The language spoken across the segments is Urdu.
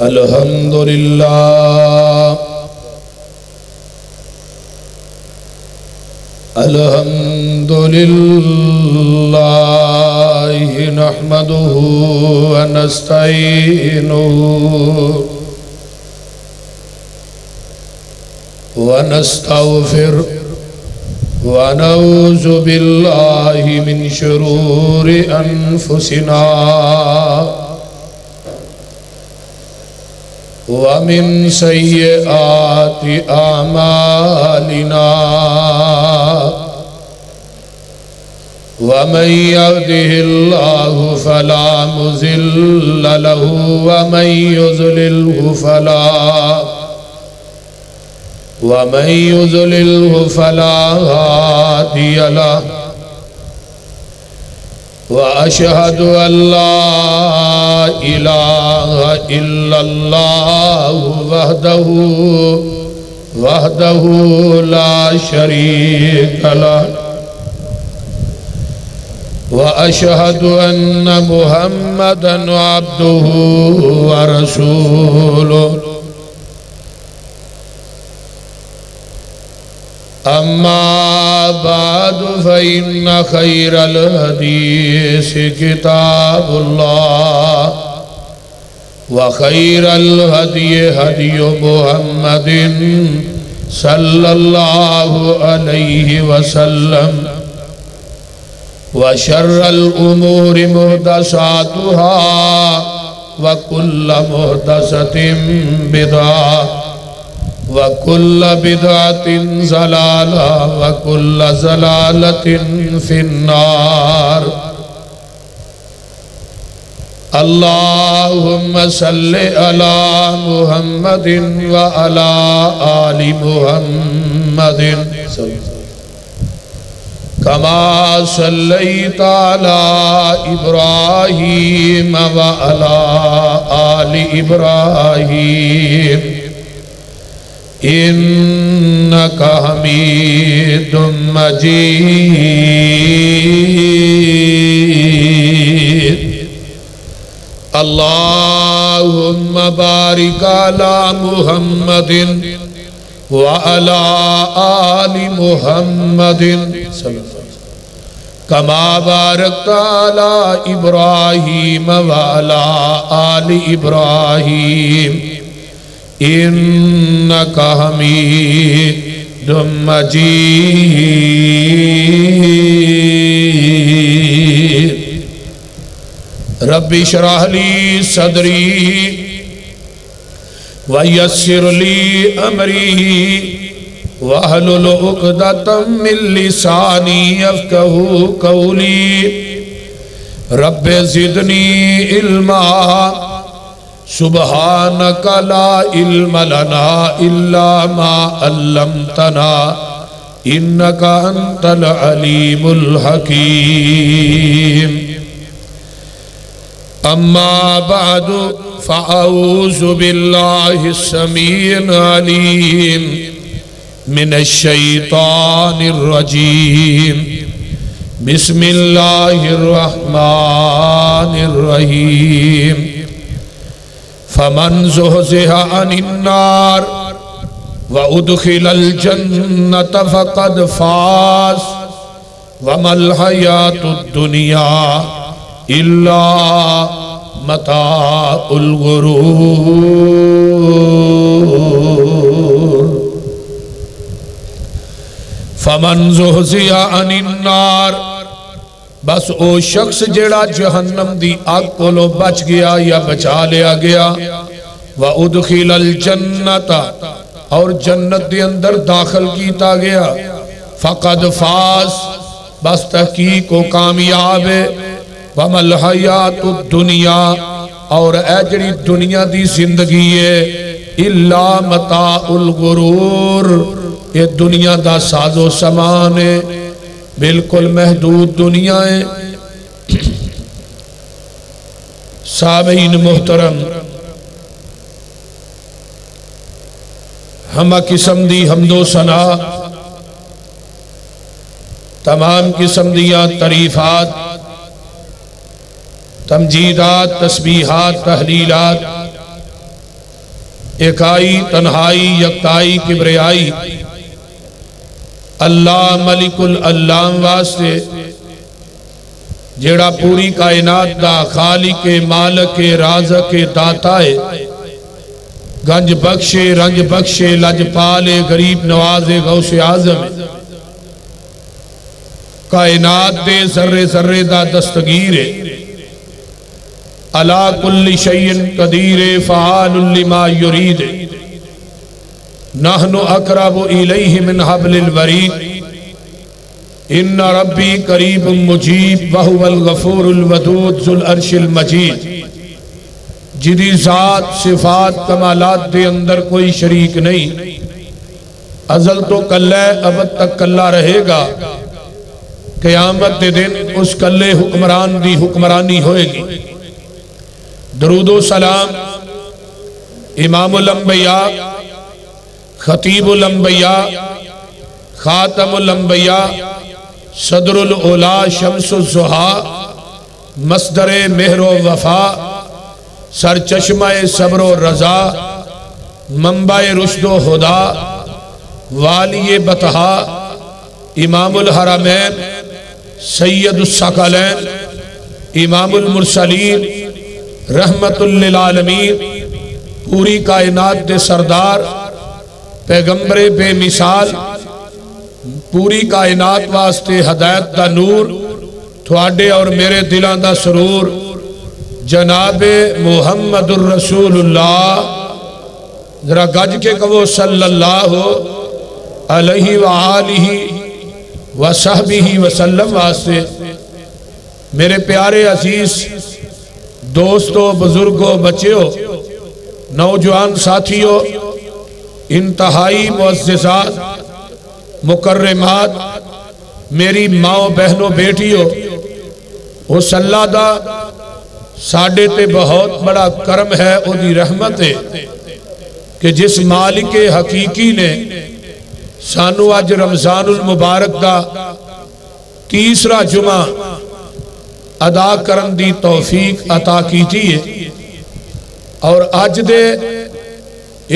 الحمدللہ الحمدللہ نحمده ونستعینه ونستغفر ونعوذ باللہ من شرور انفسنا ومن سیئات اعمالنا ومن يهده الله فلا مضل له ومن يضلله فلا هادي له وأشهد أن لا إله إلا الله وحده لا شريك له وأشهد أن محمدًا عبده ورسوله أما بعد فإن خير الحديث كتاب الله وخير الهدي هدي محمد صلى الله عليه وسلم وشر الأمور محدثاتها وكل محدثة بدعة وَكُلَّ بِدْعَةٍ ضَلَالَةٍ وَكُلَّ ضَلَالَةٍ فِي النَّارِ اللهم صل على محمد وعلى آل محمد كما صليت على إبراهيم وعلى آل إبراهيم إنك حميد مجيد اللهم بارك على محمد وعلى آل محمد كما باركت على إبراهيم وعلى آل إبراهيم إنك حميد مجيد رب اشرح لي صدري ويسر لي أمري واحلل عقدة من لساني يفقهوا قولي رب زدني علما سبحانك لا علم لنا إلا ما علمتنا إنك أنت العليم الحكيم أما بعد فأعوذ بالله السميع العليم من الشيطان الرجيم بسم الله الرحمن الرحيم فمن زحزح عن النار وأدخل الجنة فقد فاز وما الحياة الدنيا إلا متاع الغرور فمن زحزح عن النار بس او شخص جڑا جہنم دی آگ کولو بچ گیا یا بچا لیا گیا وَأُدْخِلَ الْجَنَّةَ اور جنت دے اندر داخل کیتا گیا فَقَدْ فَاز بس تحقیق و کامیاب ہے وَمَا الْحَيَاةُ الدُّنْيَا اور اجڑی دنیا دی زندگی ہے إِلَّا مَتَاعُ الْغُرُورِ یہ دنیا دا ساز و سامان ہے بالکل محدود دنیا ہے سامعین محترم ہمہ قسم دی حمد و ثنا تمام قسم دیا تعریفات تمجیدات، تسبیحات، تحلیلات، اکائی، تنہائی، یکتائی، کبریائی اللہ ملک العلام واسطے جیڑا پوری کائنات دا خالق، مالک، رازق، داتا ہے، گنج بخشے، رنج بخشے، لج پالے، غریب نواز، غوث اعظم ہے، کائنات دے ذرے ذرے دا دستگیر ہے، علا کل شیء قدیر، فعال لما یرید، نحن اقرب الیہ من حبل الورید، ان ربی قریب مجیب وہو الغفور الودود ذو العرش المجید، جدی ذات صفات کمالات دے اندر کوئی شریک نہیں، ازل تو کلہ ابد تک کلہ رہے گا، قیامت دے دن اس کلے حکمران دی حکمرانی ہوئے گی۔ درود و سلام امام الانبیاء، خطیب الانبیاء، خاتم الانبیاء، صدر الاولا، شمس الضحیٰ، مصدر مہر و وفا، سرچشمہ صبر و رضا، منبع رشد و ہدا، والی بطحا، امام الحرمین، سید الثقلین، امام المرسلین، رحمت للعالمین، پوری کائنات دے سردار، پیغمبر بے مثال، پوری کائنات واسطے ہدایت دا نور، تھوڑے اور میرے دلان دا سرور، جناب محمد الرسول اللہ، ذرا گج کے کہو صلی اللہ علیہ وآلہ وصحبہ وسلم واسطے۔ میرے پیارے عزیز دوستو، بزرگو، بچیو، نوجوان ساتھیو، انتہائی معززات، مکرمات، میری ماں بہنوں بیٹیو، اس اللہ دا ساڑھے تے بہت بڑا کرم ہے، او دی رحمت ہے کہ جس مالک حقیقی نے سانو آج رمضان المبارک دا تیسرا جمعہ ادا کرن دی توفیق عطا کیتی ہے، اور آج دے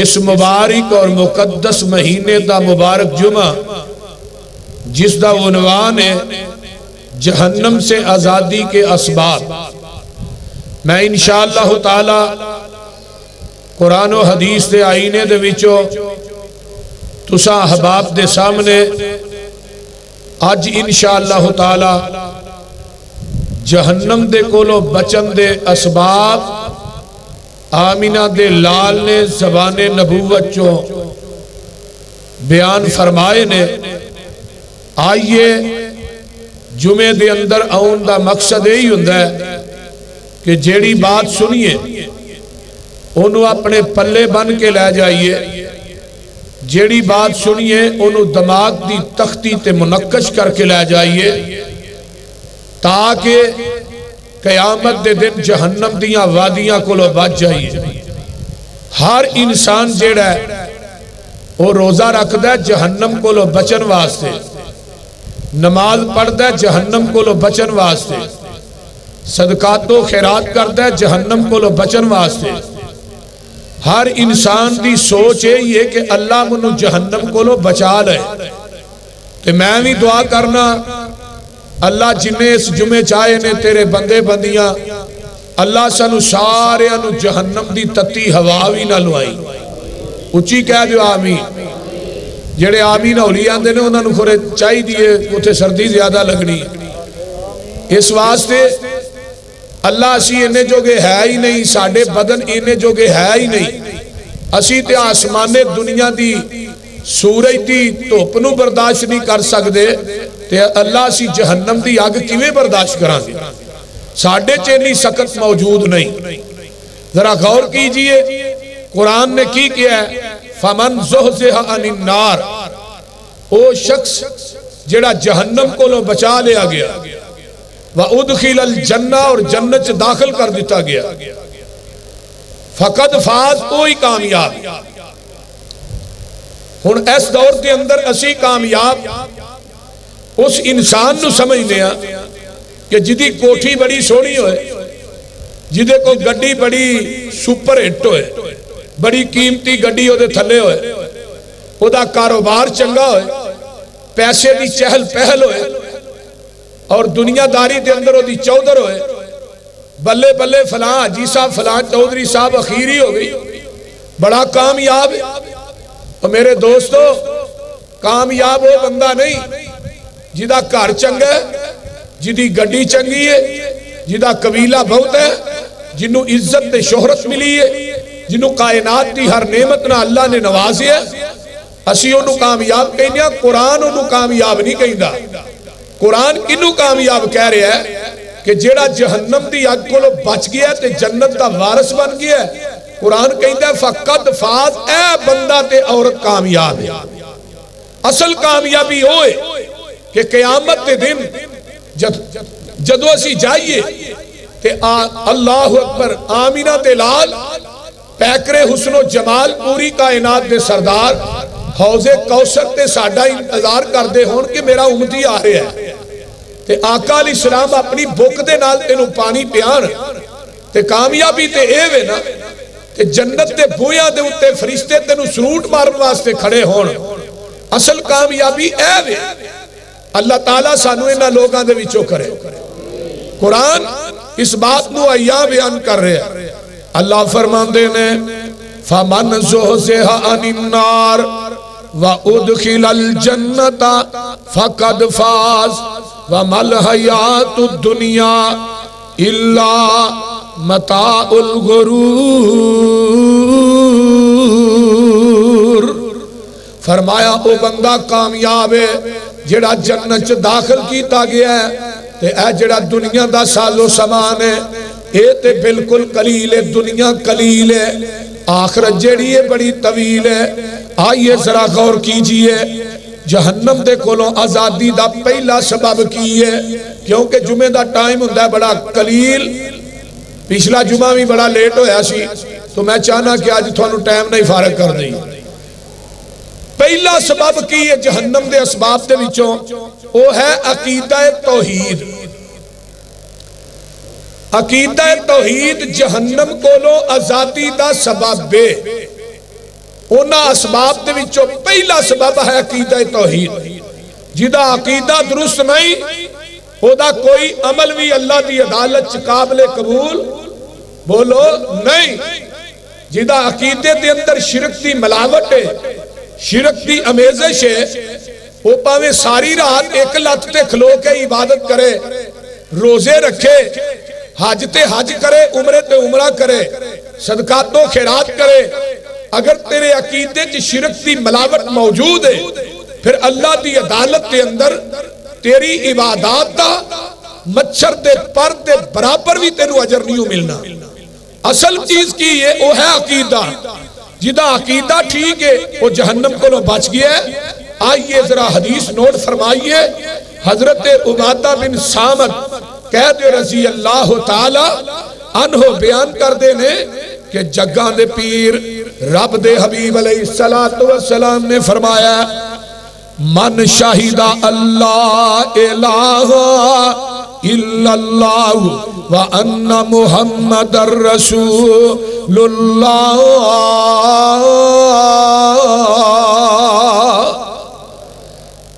اس مبارک اور مقدس مہینے دا مبارک جمعہ جس دا عنوان ہے جہنم سے آزادی کے اسباب، میں انشاءاللہ تعالی قرآن و حدیث دے آئینے دے وچو تسا احباب دے سامنے آج انشاءاللہ تعالی جہنم دے کولو بچن دے اسباب آمینہ دے لال نے زبان نبوت چو بیان فرمائے نے۔ آئیے جمعے دے اندر آن دا مقصد یہی ہوندہ ہے کہ جیڑی بات سنیے انہوں اپنے پلے بن کے لے جائیے، جیڑی بات سنیے انہوں دماغ دی تختی تے منقش کر کے لے جائیے، تاکہ قیامت دے دن جہنم دیاں وادیاں کو لو بچ جائیے۔ ہر انسان جیڑا ہے وہ روزہ رکھ دے جہنم کو لو بچن واسطے، نماز پڑھ دے جہنم کو لو بچن واسطے، صدقات و خیرات کر دے جہنم کو لو بچن واسطے۔ ہر انسان دی سوچ ہے یہ کہ اللہ منو جہنم کو لو بچا لے، کہ میں بھی دعا کرنا اللہ جنہیں اس جمعے چاہے نے تیرے بندے بندیاں، اللہ سانو سارے انو جہنم دی تتی ہوا بھی نہ لوائی۔ اچھی کہہ دیو آمین۔ جڑے آمین اولیاء دے نے انہوں نے کھورے چاہی دیئے اتھے سردی زیادہ لگنی۔ اس واسطے اللہ اسی انہیں جو گے ہے ہی نہیں، ساڑھے بدن انہیں جو گے ہے ہی نہیں، اسی تے آسمان دنیا دی سورج دی توپنو برداشت نہیں کر سکتے، تے اللہ اسی جہنم دی آگ کیویں برداشت کران گے؟ ساڑھے چینی سکت موجود نہیں۔ ذرا غور کیجئے قرآن نے کی کیا ہے، فَمَنْ زُحْزِحَ عَنِ النَّارِ، او شخص جڑا جہنم کو لو بچا لیا گیا، وَأُدْخِلَ الْجَنَّةِ، اور جنت داخل کر دیتا گیا، فَقَدْ فَاز، کوئی کامیاب۔ ہن اس دور کے اندر اسی کامیاب اس انسان نو سمجھنے ہیں کہ جدی کوٹھی بڑی سونی ہوئے، جدے کو گڈی بڑی سپر ہٹ ہوئے، بڑی قیمتی گڈی وہ تھلے ہوئے، وہ دا کاروبار چنگا ہوئے، پیسے دی چہل پہل ہوئے، اور دنیا داری دے اندر وہ دی چودر ہوئے، بلے بلے فلاں حاجی صاحب فلاں چودھری صاحب اخیری ہو گئی، بڑا کامیاب ہے۔ اور میرے دوستو، کامیاب وہ بندہ نہیں جدہ گھر چنگا ہے، جدی گڈی چنگی ہے، جدہ قبیلہ بہت ہے، جنہوں عزت تے شہرت ملی ہے، جنہوں کائنات دی ہر نعمت نہ اللہ نے نوازی ہے، اسی انہوں کامیاب کہنے ہیں۔ قرآن انہوں کامیاب نہیں کہندہ۔ قرآن انہوں کامیاب کہہ رہے ہیں کہ جیڑا جہنم دی اگ کو بچ گیا تے جنت دا وارث بن گیا ہے۔ قرآن کہندہ ہے فقط فاز، اے بندہ تے عورت کامیاب ہے۔ اصل کامیابی ہوئے کہ قیامت دے دن جدو اسی جائیے تے اللہ اکبر آمینہ تے لال پیکر حسن و جمال پوری کائنات دے سردار حوض کوثر تے ساڈا انتظار کر دے ہون کہ میرا امتی آ رہے ہے، تے آقا علیہ السلام اپنی بھوک دے نال تینوں پانی پیان، تے کامیابی تے اے وے نا، تے جنت تے بویاں دے اتے فرشتے تینوں سلوٹ مارن واسطے کھڑے ہون۔ اصل کامیابی اے وے۔ اللہ تعالیٰ سانو انہاں لوگاں دے وچوں کرے۔ قرآن اس بات نو آیا بیان کر رہے ہیں۔ اللہ فرمان دے نے فَمَنْ زُحْزِحَ عَنِ النَّارِ وَأُدْخِلَ الْجَنَّةَ فَقَدْ فَازَ وَمَا الْحَيَاةُ الدُّنْيَا إِلَّا مَتَاعُ الْغُرُورِ۔ فرمایا او بندہ کامیاب ہے جڑا جنت داخل کیتا گیا ہے، تے اے جڑا دنیا دا سال و سامان ہے اے تے بالکل قلیل ہے، دنیا قلیل ہے، آخرت جڑی ہے بڑی طویل ہے۔ آئیے ذرا غور کیجئے، جہنم دے کولوں آزادی دا پہلا سبب کی ہے، کیونکہ جمعہ دا ٹائم ہوندہ ہے بڑا قلیل، پچھلا جمعہ بھی بڑا لیٹ ہویا سی، تو میں چاہنا کہ آج تھوانو ٹائم نہیں فارغ کر دیں۔ پہلا سبب کی ہے جہنم دے اسباب دے وچوں، وہ ہے عقیدہ توحید۔ عقیدہ توحید جہنم کولو آزادی دا سبب بے، انہاں اسباب دے وچوں پہلا سبب ہے عقیدہ توحید۔ جدہ عقیدہ درست نہیں، او دا کوئی عمل بھی اللہ دی عدالت قابل قبول بولو نہیں۔ جدہ عقیدے دے اندر شرک دی ملاوٹ ہے، شرک دی امیزش ہے، وہ پاویں ساری رات ایک لت تے کھلو کے عبادت کرے، روزے رکھے، حج تے حج کرے، عمرے تے عمرہ کرے، صدقات و خیرات کرے، اگر تیرے عقیدے چ شرک دی ملاوٹ موجود ہے، پھر اللہ دی عدالت دے اندر تیری عبادات دا مچھر دے پر دے برابر بھی تینو اجر نہیں ملنا۔ اصل چیز کی ہے وہ ہے عقیدہ۔ جدہ عقیدہ ٹھیک ہے وہ جہنم کو لو بچ گیا ہے۔ آئیے ذرا حدیث نوٹ فرمائیے، حضرت عبادہ بن سامت قید رضی اللہ تعالی عنہ بیان کر دینے کہ جگہ دے پیر رب دے حبیب علیہ السلام نے فرمایا من شاہدہ اللہ الہ الا اللہ وان محمد الرسول اللہ۔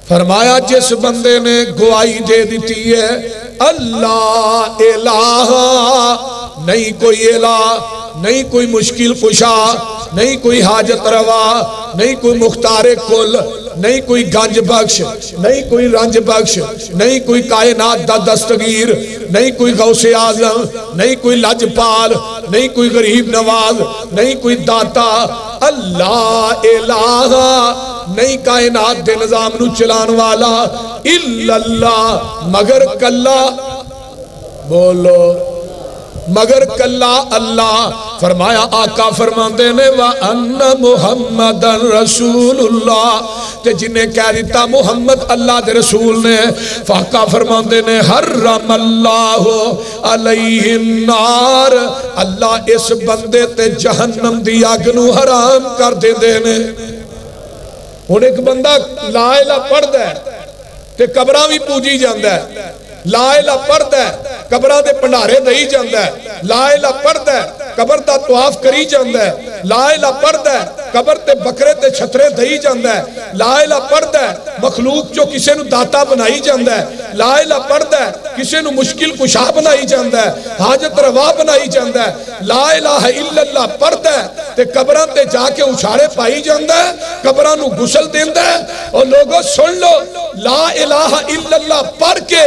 فرمایا جس بندے نے گواہی دے دیتی ہے اللہ الہ، نہیں کوئی الہ، نہیں کوئی مشکل کشا، نہیں کوئی حاجت روا، نہیں کوئی مختار کل، نہیں کوئی گنج بخش، نہیں کوئی رنج بخش، نہیں کوئی کائنات دا دستگیر، نہیں کوئی غوث اعظم، نہیں کوئی لجپال، نہیں کوئی غریب نواز، نہیں کوئی داتا، اللہ الہ، نہیں کائنات دے نظام نو چلان والا، الا اللہ، مگر کلا بولو مگر کلا اللہ۔ فرمایا آقا فرماندے نے وَأَنَّ مُحَمَّدًا رَسُولُ اللَّهِ، تے جنہیں کہہ دیتا محمد اللہ دے رسول نے، فاقا فرماندے نے حرم اللہ علیہ النار، اللہ اس بندے تے جہنم دی آگ نو حرام کر دے دینے۔ ان ایک بندہ لا الہ پڑھ دے تے قبرہ بھی پوجی جاندہ ہے، لا الہ پڑھ دے قبرہ دے پنڈارے دہی جاندہ ہے، لا الہ پڑھدا ہے قبر دا طواف کری جاندا ہے، لا الہ پڑھدا ہے قبر تے بکرے تے چھترے دئی جاندا ہے، لا الہ پڑھدا ہے مخلوق جو کسے نو داتا بنائی جاندا ہے، لا الہ پڑھدا ہے کسے نو مشکل کشا بنائی جاندا ہے، حاجت روا بنائی جاندا ہے، لا الہ الا اللہ پڑھدا ہے تے قبراں تے جا کے اچھاڑے پائی جاندا ہے، قبراں نو غسل دیندا ہے۔ اور لوگوں سن لو، لا الہ الا اللہ پڑھ کے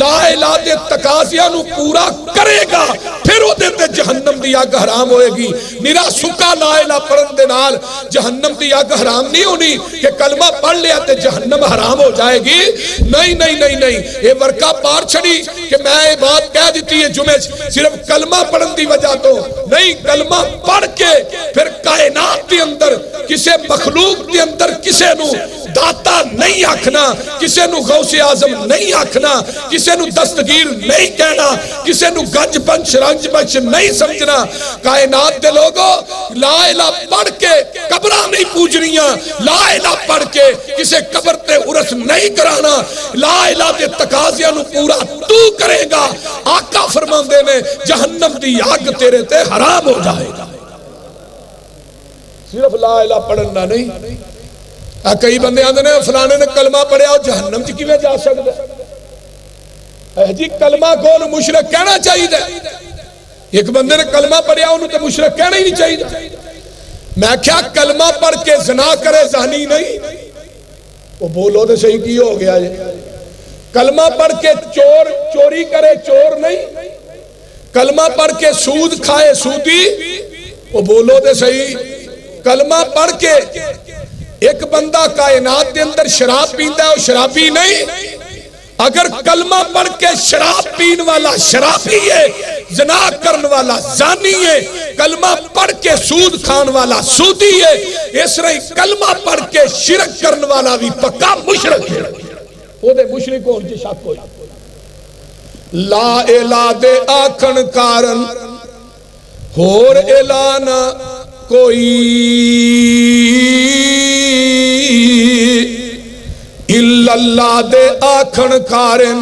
لا الہ دے تقاضیاں نو پورا کرے گا، پھر او دے تے جہنم دی اگ حرام ہوئے گی۔ نرا سکا لا الہ پڑھن دے نال جہنم دی اگ حرام نہیں ہونی کہ کلمہ پڑھ لیا تے جہنم حرام ہو جائے گی، نہیں نہیں نہیں نہیں، یہ ورکہ پار چھڑی کہ میں یہ بات کہہ دیتی ہے جمعہ صرف کلمہ پڑھن دی وجہ تو نہیں، کلمہ پڑھ کے پھر کائنات دی اندر کسے مخلوق دی اندر کسے نو داتا نہیں آکھنا، کسے نو غوث اعظم نہیں آکھنا، کسے نو دستگیر نہیں کہنا، کسے نو گنج بنش رنج بنش نہیں سمجھنا۔ کائنات دے لوگوں لا الہ پڑھ کے قبرہ نہیں پوجنیاں، لا الہ پڑھ کے کسے قبر تے عرس نہیں کرانا، لا الہ دے تقاضیاں نو پورا تو کرے گا، آقا فرماندے نے جہنم دی آگ تیرے تے حرام ہو جائے گا۔ صرف لا الہ پڑھنا نہیں، کئی بندے آندے نے فلانے نے کلمہ پڑھیا اور جہنم چ کیویں جا سکدا ہے؟ جی کلمہ کون مشرک کہنا چاہیے، ایک بندے نے کلمہ پڑھیا انہوں تے مشرک کہنا ہی نہیں چاہیے۔ میں کیا کلمہ پڑھ کے زنا کرے زانی نہیں، وہ بولو تو صحیح کی ہو گیا یہ، کلمہ پڑھ کے چور چوری کرے چور نہیں، کلمہ پڑھ کے سود کھائے سودی، وہ بولو تو صحیح، کلمہ پڑھ کے ایک بندہ کائنات کے اندر شراب پیندا ہے وہ شرابی نہیں، اگر کلمہ پڑھ کے شراب پین والا شرابی ہے، زنا کرن والا زانی ہے، کلمہ پڑھ کے سود کھان والا سودی ہے، اس طرح کلمہ پڑھ کے شرک کرن والا بھی پکا مشرک ہے، وہ دے مشرک ہون چ شک ہوئی۔ لا الہ دے آکھن کارن ہور الہ نہ کوئی اللہ دے آکھن کارن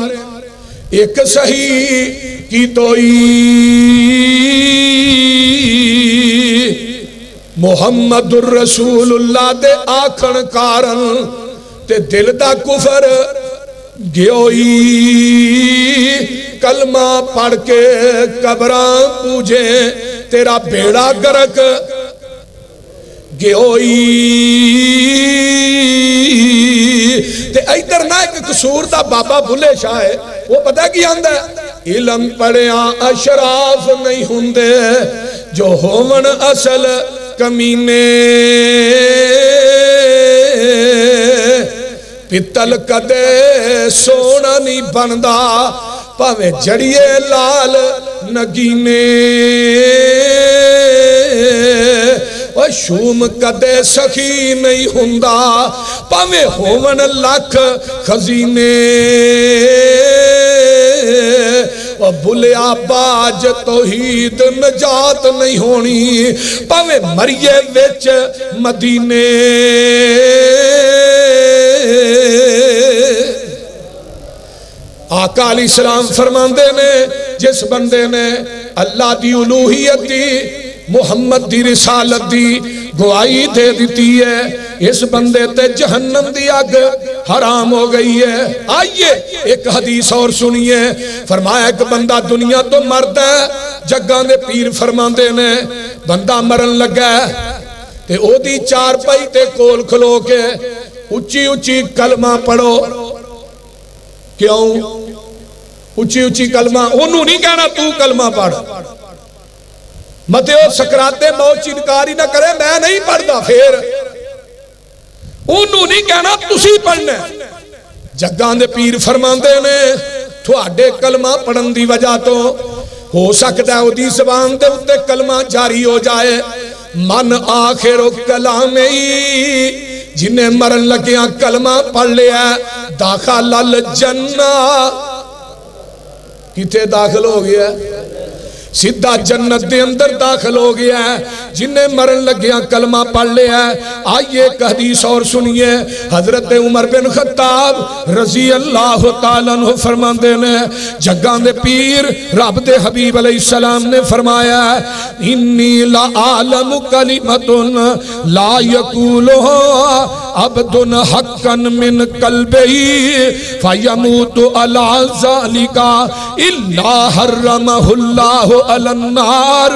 ایک صحیح کی توئی محمد الرسول اللہ دے آکھن کارن تے دل دا کفر گیوئی کلمہ پڑھ کے قبراں پوجے تیرا بیڑا گرک گیوئی تے ایدر نہ ایک قصور دا بابا بھلے شاہ ہے وہ پتہ کی آندہ ہے علم پڑھیاں اشراف نہیں ہوندے جو ہومن اصل کمینے پتل کدے سونا نہیں بندا پاوے جڑیے لال نگینے اور شوم کدے سخی نہیں ہوندا پاوے ہوون لکھ خزینے اور بھلیا باج توحید نجات نہیں ہونی پاوے مریے وچ مدینے آقا علیہ السلام فرماندے نے جس بندے نے اللہ دی الوہیت دی محمد دی رسالت دی گواہی دے دیتی ہے اس بندے تے جہنم دی آگ حرام ہو گئی ہے۔ آئیے ایک حدیث اور سنیے، فرمایا ایک بندہ دنیا تو مرد ہے، جگان دے پیر فرماندے نے بندہ مرن لگا ہے تے او دی چار پائی تے کول کھلو کے اچھی اچھی کلمہ پڑھو۔ کیوں اچھی اچھی کلمہ انہوں نہیں کہنا تو کلمہ پڑھ متیو سکرات موت چنکاری نہ کرے میں نہیں پڑھتا پھر انہوں نہیں کہنا تسی پڑھنے جگان دے پیر فرماندے نے تھوڑے کلمہ پڑھن دی وجہ تو ہو سکتا ہے وہ دی زبان دے اتے کلمہ جاری ہو جائے من آخر کلامی جنہیں مرن لگیاں کلمہ پڑھ لیا داخل الجنہ کتے داخل ہو گیا سیدھا جنت دے اندر داخل ہو گیا ہے. جنہیں مرن لگیاں کلمہ پڑھ لیا ہے. آئیے ایک حدیث اور سنیے. حضرت عمر بن خطاب رضی اللہ تعالیٰ عنہ فرماندے نے جگان دے پیر رب دے حبیب علیہ السلام نے فرمایا انی لعالم کلمت لا یقولها عبد حقا من قلبی فیموت علی ذالک الا حرمہ اللہ علی النار.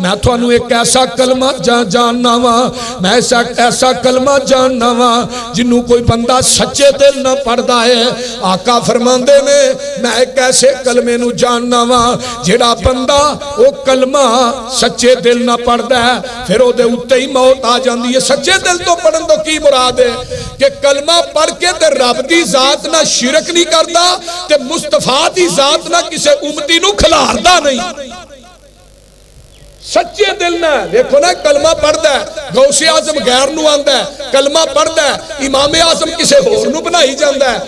میں تھانو ایک ایسا کلمہ جاننا وا, میں ایسا کلمہ جاننا وا جنہوں کوئی بندہ سچے دل نہ پڑھدا ہے. آقا فرماندے نے میں ایک ایسے کلمے نو جاننا وا جیڑا بندہ وہ کلمہ سچے دل نہ پڑھدا ہے پھر او دے اُتے ہی موت آ جاندی ہے. سچے دل تو پڑھن تو کی مراد ہے کہ کلمہ پڑھ کے تے رب دی ذات نہ شرک نہیں کردا تے مصطفیٰ دی ذات نہ کسے امتی نو کھلاردا نہیں. سچے دل نہ دیکھو نا کلمہ پڑھدا ہے غوث اعظم غیر نو آندا ہے کلمہ پڑھدا ہے امام اعظم کسے ہور نو بنائی جاندا ہے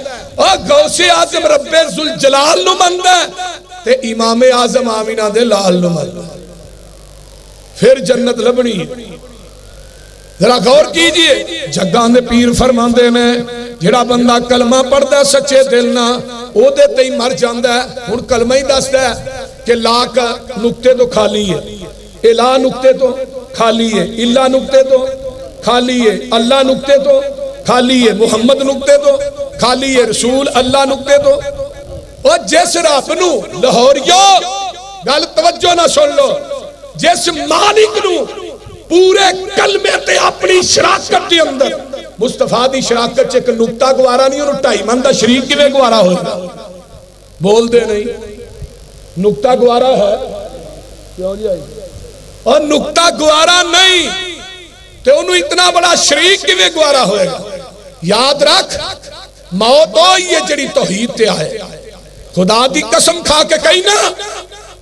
اور غوث اعظم رب ذوالجلال نو مندا ہے تے امام اعظم آمینہ دے لال نو مندا ہے. پھر جنت لبنی. ذرا غور کیجئے جگان دے پیر فرماندے نے جڑا بندہ کلمہ پڑھدا ہے سچے دل نہ او دے تے ہی مر جاندا ہے. ہن کلمہ ہی دسدا ہے کہ لا کا نقطے تو خالی ہے, الہ نقطے تو خالی ہے, اللہ نقطے تو خالی ہے, اللہ نقطے تو خالی ہے, محمد نقطے تو خالی ہے, رسول اللہ نقطے تو. اور جس رب نو لاہوریو گل توجہ نہ سن لو جس مالک نو پورے کلمے تے اپنی شراکت دی اندر مصطفیٰ دی شراکت چیک نقطہ گوارا نہیں اور ٹائی مندہ شریک کی میں گوارا ہوگا بول دے نہیں نقطہ گوارا ہے اور نقطہ گوارا نہیں تو انہوں اتنا بڑا شریک کی میں گوارا ہوئے گا. یاد رکھ موت ہوئی یہ جڑی توحید تے آئے خدا دی قسم کھا کے کہیں نا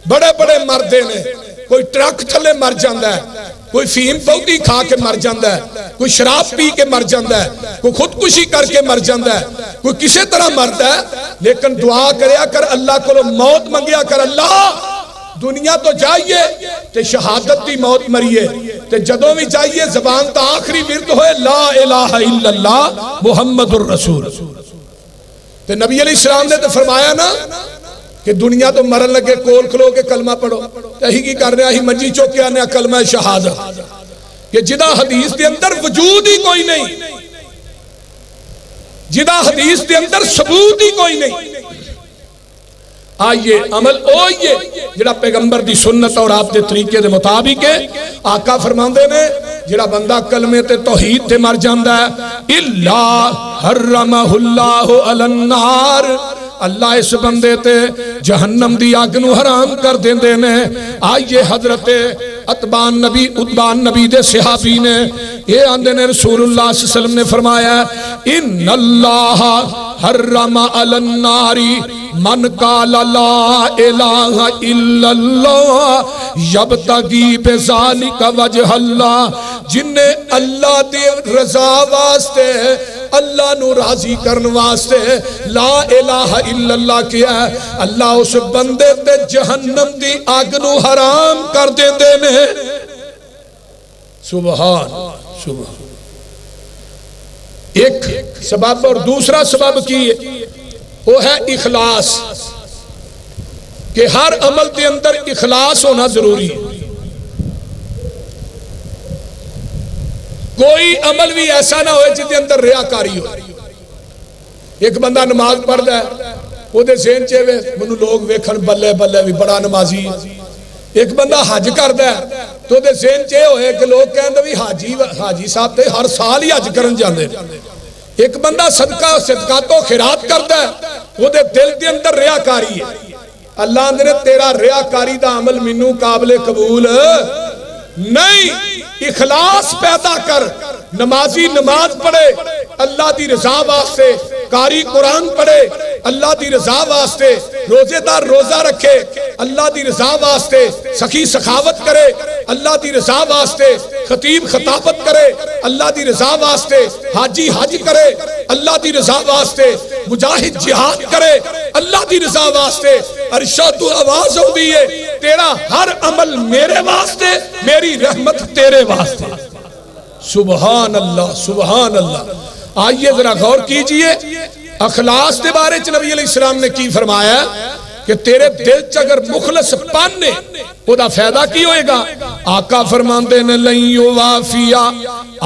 بڑے بڑے مردے نے کوئی ٹرک تھلے مر جاندہ ہے, کوئی فیم پودی کھا کے مر جاندہ ہے, کوئی شراب پی کے مر جاندہ ہے, کوئی خودکشی کر کے مر جاندہ ہے, کوئی کسی طرح مرتا ہے لیکن دعا کریا کر اللہ کو موت منگیا کر اللہ دنیا تو جائیے تے شہادت دی موت مریے تے جدوں بھی جائیے زبان تا آخری ورد ہوئے لا الہ الا اللہ محمد الرسول. تے نبی علیہ السلام نے تو فرمایا نا کہ دنیا تو مرن لگے کول کھلو کے کلمہ پڑھو تہی کی کر رہا ہی منجی چوکے آنے کلمہ شہادت کہ جدا حدیث دے اندر وجود ہی کوئی نہیں, جدا حدیث دے اندر ثبوت ہی کوئی نہیں. آئیے عمل ہوئیے جڑا پیغمبر دی سنت اور آپ دے طریقے دے مطابق ہے. آقا فرماندے نے جڑا بندہ کلمے تے توحید تے مر جاندہ ہے اللہ حرمہ اللہ علی النار اللہ اس بندے تے جہنم دی آگ نو حرام کر دیں دینے. آئیے حضرت اتبان نبی دے صحابی نے یہ آندے نے رسول اللہ صلی اللہ علیہ وسلم نے فرمایا ان اللہ حرم علی الناری من قال لا الہ الا اللہ یبتغی بذالک وجہ اللہ جن نے اللہ دی رضا واسطے اللہ نو راضی کرن واسطے لا الہ الا اللہ کیا ہے اللہ اس بندے تے جہنم دی آگ نو حرام کر دیں دینے. سبحان سبحان. ایک سبب اور دوسرا سبب کی وہ ہے اخلاص کہ ہر عمل کے اندر اخلاص ہونا ضروری ہے. کوئی عمل بھی ایسا نہ ہوئے جس کے اندر ریاکاری ہو. ایک بندہ نماز پڑھ دا ہے وہ دے ذہن چاہے منو لوگ ویکھن بلے بلے بھی بڑا نمازی. ایک بندہ حج کر دا ہے تو دے ذہن چاہے ہوئے کہ لوگ کہندے بھی حاجی صاحب تے ہر سال ہی حج کرن جاندے. ایک بندہ صدقات و خیرات کرتا ہے وہ دے دل دے اندر ریاکاری ہے. اللہ نے تیرا ریاکاری دا عمل منو قابل قبول نہیں. اخلاص پیدا کر. نمازی نماز پڑھے اللہ دی رضا واسطے, قاری قرآن پڑھے اللہ دی رضا واسطے، روزے دار روزہ رکھے اللہ دی رضا واسطے، سخی سخاوت کرے اللہ دی رضا واسطے، خطیب خطابت کرے اللہ دی رضا واسطے، حاجی حج کرے اللہ دی رضا واسطے، مجاہد جہاد کرے اللہ دی رضا واسطے، عرشہ تو آواز ہو دیئے تیرا ہر عمل میرے واسطے، میری رحمت تیرے واسطے۔ سبحان اللہ سبحان اللہ۔ آئیے ذرا غور کیجئے اخلاص دے بارے چ نبی علیہ السلام نے کی فرمایا کہ تیرے دل چ اگر مخلص پانے او دا فائدہ کی ہوئے گا؟ آقا فرماندے نے لن یوافیا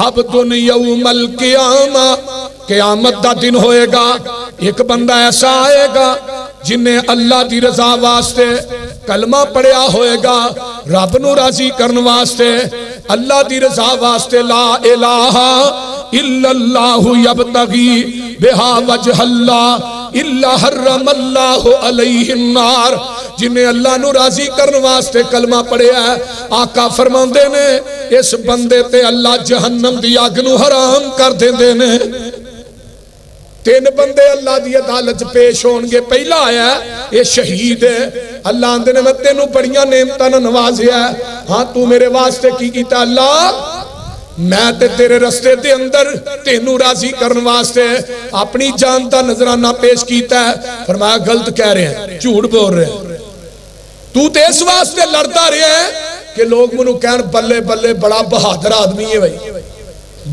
عبد یوم القیامہ، قیامت دا دن ہوئے گا ایک بندہ ایسا آئے گا جنہیں اللہ دی رضا واسطے کلمہ پڑھیا ہوئے گا، رب نو راضی کرن واسطے، اللہ دی رضا واسطے، لا الہ الا اللہ یبتغی بہا وجہ اللہ الا حرم اللہ علیہ النار، جنہیں اللہ نو راضی کرن واسطے کلمہ پڑھیا ہے، آقا فرماندے نے اس بندے تے اللہ جہنم دی آگ نو حرام کر دیندے نے۔ تین بندے اللہ دی عدالت پیش ہونگے، پہلا آیا ہے یہ شہید ہے، اللہ آندے نے میں تینوں بڑیاں نعمتاں نہ نوازیا ہے، ہاں تو میرے واسطے کی کیتا اللہ؟ میں تے تیرے رستے دے اندر تینوں راضی کرن واسطے اپنی جان دا نظرانہ پیش کیتا ہے۔ فرمایا غلط کہہ رہے ہیں، جھوٹ بول رہے ہیں، تو تے اس واسطے لڑتا رہے ہیں کہ لوگ منو کہن بلے بلے بڑا بہادر آدمی ہے بھائی،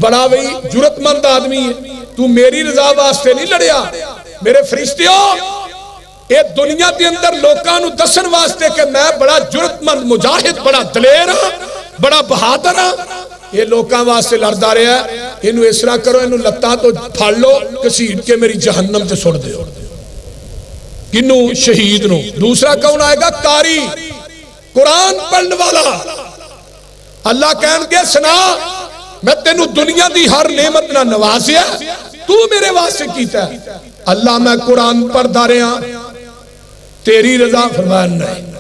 بڑا بھائی جرت مند آدمی ہے، تو میری رضا واسطے نہیں لڑیا۔ میرے فرشتیوں اے دنیا دے اندر لوکاں نو دسن واسطے کہ میں بڑا جرت مند مجاہد، بڑا دلیر ہاں، بڑا بہادر ہاں، یہ لوکاں واسطے لڑدا رہا ہے، انہوں اس طرح کرو، انہوں لتا تو پھاڑ لو کسیٹ کے میری جہنم سے چھوڑ دے۔ کنوں؟ شہید نو۔ دوسرا کون آئے گا؟ قاری، قرآن پڑھنے والا۔ اللہ کہن کے سنا میں تینوں دنیا دی ہر نعمت نہ نوازیا، تو میرے واسطے کیتا ہے؟ اللہ میں قرآن پڑھدا رہا تیری رضا؟ فرمایا نہیں،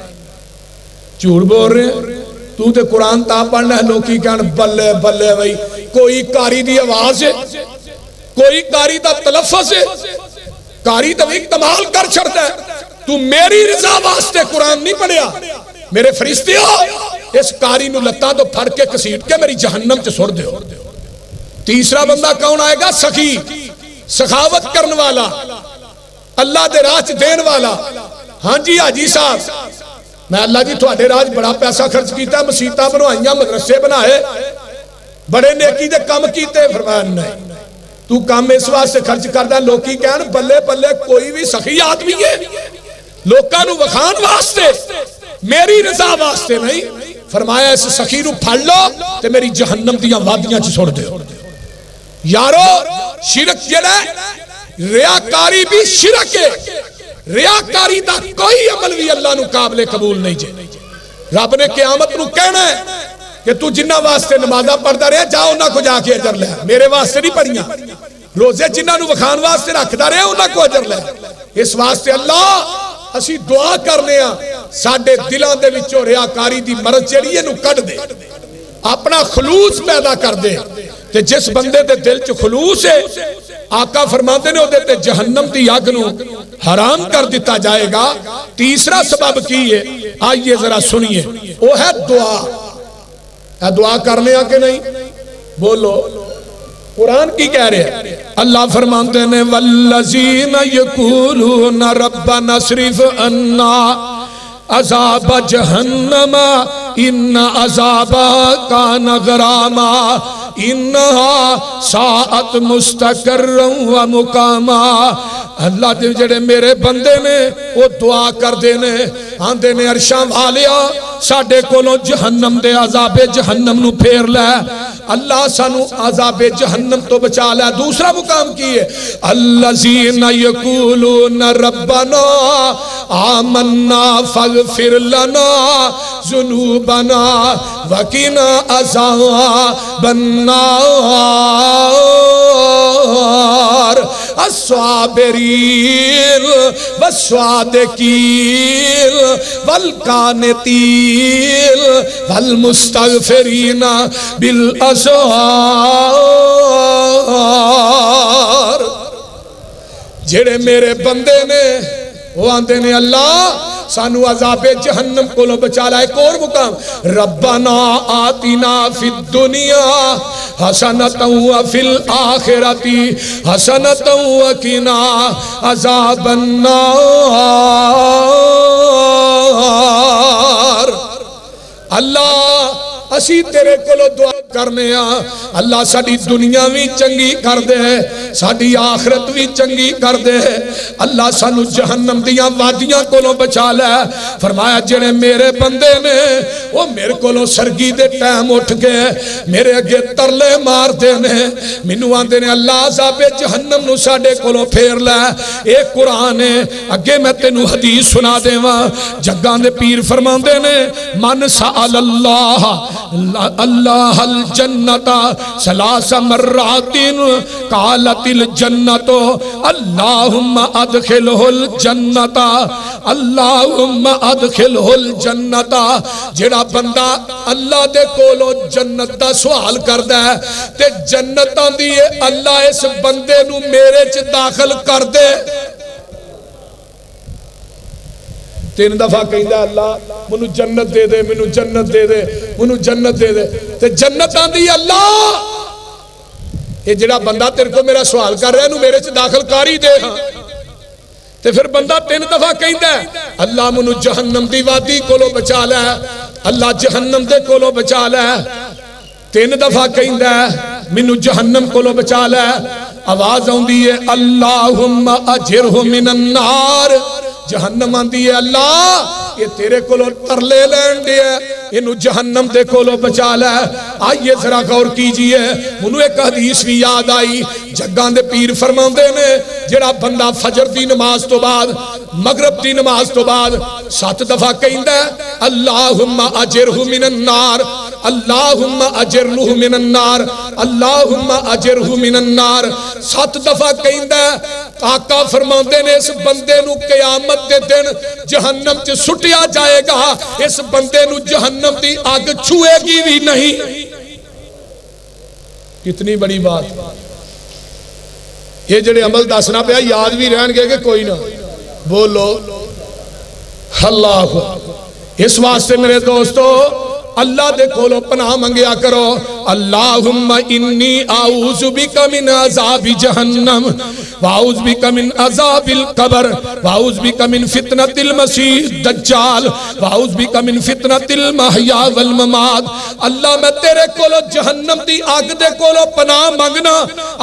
جھوٹ بول رہے ہیں، تو تے قرآن تا پڑھنا ہے، لوکی کہن بلے بلے بھائی، کوئی قاری دی آواز ہے، کوئی قاری دا تلفظ ہے، قاری دا بھی کمال کر چھڑتا ہے، تو میری رضا واسطے قرآن نہیں پڑھیا۔ میرے فرشتیوں اس قاری نو لتا تو پھڑ کے کسیٹ کے میری جہنم سے چھوڑ دے۔ تیسرا بندہ کون آئے گا؟ سخی، سخاوت کرن والا، اللہ دے راج دین والا۔ ہاں جی حاجی صاحب میں اللہ جی تھوڑے راج بڑا پیسہ خرچ کیتا، مسیتاں بنوائیاں، مدرسے بنائے، بڑے نیکی دے کام کیتے۔ فرمایا نہیں، تو کام اس واسطے خرچ کردہ لوکی کہن بلے بلے کوئی بھی سخی آدمی ہے، لوکاں نو وکھان واسطے، میری رضا واسطے نہیں۔ فرمایا اس سخی نو پھڑ لو تے میری جہنم دیاں وادیاں چ چھوڑ دے۔ یارو شرک جڑا ریاکاری بھی شرک ہے، ریاکاری دا کوئی عمل بھی اللہ نو قابل قبول نہیں جے۔ رب نے قیامت نو کہنا ہے کہ تو جنہ واسطے نمازہ پڑھتا رہے جاؤ انہاں کو جا کے اجر لے، میرے واسطے نہیں پڑھیاں، روزے جنہاں نو وکھان واسطے رکھتا رہے انہاں کو اجر لے۔ اس واسطے اللہ اسی دعا کرنے ہاں ساڈے دلاں دے وچوں ریاکاری دی مرض جڑی ہے نو کٹ دے، اپنا خلوص پیدا کر دے، تے جس بندے دے دل چ خلوص ہے آقا فرماتے نے او دے جہنم دی آگ نو حرام کر دیتا جائے گا۔ تیسرا سبب کی ہے، آئیے ذرا سنیے، وہ ہے دعا۔ دعا کرنے آ کے نہیں بولو، قرآن کی کہہ رہے ہیں، اللہ فرماتے ہیں والذین یقولون ربنا اصرف عنا عذاب جہنم ان عذابها کان غراما انہا ساعت مستقرا و مقاما۔ اللہ دے جڑے میرے بندے نے وہ دعا کر دینے آندے نے عرشاں والیا ساڑھے کولوں جہنم دے عذاب جہنم نو پھیر لے، اللہ سانو عذاب جہنم تو بچا لے۔ دوسرا مقام کی ہے الذین یقولون ربنا آمنا فاغفر لنا ذنوبنا وقنا عذاب النار الصابرین والصادقین والقانتین والمستغفرین بالاسحار۔ جڑے میرے بندے نے وہ آندے نے اللہ سانو عذاب جہنم کو لو بچا لائے. ایک اور مقام ربنا آتنا فی الدنیا حسنتا وفی الاخرتی حسنتا وقنا عذاب النار. اللہ اسی تیرے کولو دعا کرنے اللہ ساڑی دنیا بھی چنگی کر دے ساڑی آخرت بھی چنگی کر دے اللہ سانو جہنم دیاں وادیاں کولو بچا لے. فرمایا جڑے میرے بندے نے وہ میرے کولو سرگی دے ٹائم اٹھ گئے میرے اگے ترلے مار دے نے منو آندے نے اللہ عذاب جہنم نو ساڑے کولو پھیر لے. ایک قرآن ہے اگے میں تینو حدیث سنا دے وہاں جگان دے پیر فرمان دے نے من سأل اللہ اللہ الجنتا ثلاث مرات قالت الجنت اللہم ادخلہ الجنتا اللہم ادخلہ الجنتا. جڑا بندہ اللہ دے کولو جنت دا سوال کردہ ہے تے جنتاں دیئے اللہ اس بندے نو میرے چ داخل کر دے. تین دفعہ کہندہ اللہ منو جنت دے دے منو جنت دے دے منو جنت دے دے تے جنت آندی اللہ یہ جڑا بندہ تیرے کو میرا سوال کر رہا ہے نو میرے سے داخل کاری دے ہاں تے پھر بندہ تین دفعہ کہندہ اللہ منو جہنم دی وادی کولو بچا لے اللہ جہنم دے کولو بچا لے. تین دفعہ کہندہ منو جہنم کولو بچا لے. آواز آندی ہے اللہم اجرہ من النار. جہنم آندی ہے اللہ یہ تیرے کولو ترلے لین دے انہوں جہنم دے کولو بچا لے. آئیے ذرا غور کیجئے منو ایک حدیث بھی یاد آئی جگان دے پیر فرمان دے نے جڑا بندہ فجر دی نماز تو بعد مغرب دی نماز تو بعد 7 دفعہ کہندہ اللہم اجرہ من النار اللہم اجرہ من النار اللہم اجرہ من النار 7 دفعہ کہندہ آقا فرمان دے نے اس بندے نو قیامت دے دن جہنم چ سٹیا جائے گا اس بندے نو جہنم دی آگ چھوئے گی بھی نہیں. کتنی بڑی بات یہ جڑے عمل دسنا پیا یاد بھی رہن گے کہ کوئی نہ بولو اللہ. اس واسطے میرے دوستو اللہ دے کولو پناہ منگیا کرو اللہم انی اعوذ بک من عذاب جہنم واعوذ بک من عذاب القبر واعوذ بک من فتنۃ المسیح الدجال واعوذ بک من فتنۃ المحیا والممات. اللہ میں تیرے کولو جہنم دی آگ دے کولو پناہ منگنا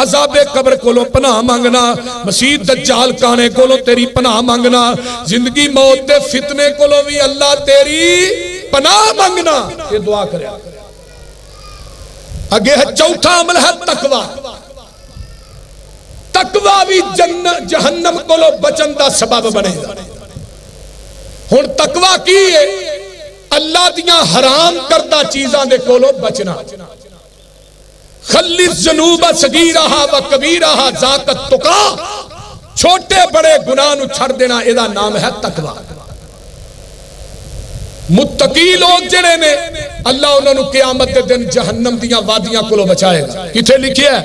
عذاب قبر کولو پناہ منگنا مسیح دجال کانے کولو تیری پناہ منگنا زندگی موت دے فتنے کولو بھی اللہ تیری پناہ منگنا. یہ دعا کرے اگے ہے چوتھا عمل ہے تقوی. تقوی بھی جہنم کو لو بچن دا سبب بنے گا. ہن تقوی کی ہے اللہ دیاں حرام کردہ چیزاں دے کو لو بچنا. خلی الذنوب صغیرہا و کبیرہا ذاک التقی. چھوٹے بڑے گناہ نو چھڑ دینا ادا نام ہے تقوی. متقی لوگ جڑے نے اللہ انہوں نے قیامت دے دن جہنم دیاں وادیاں کو لو بچائے گا. کتھے لکھیا ہے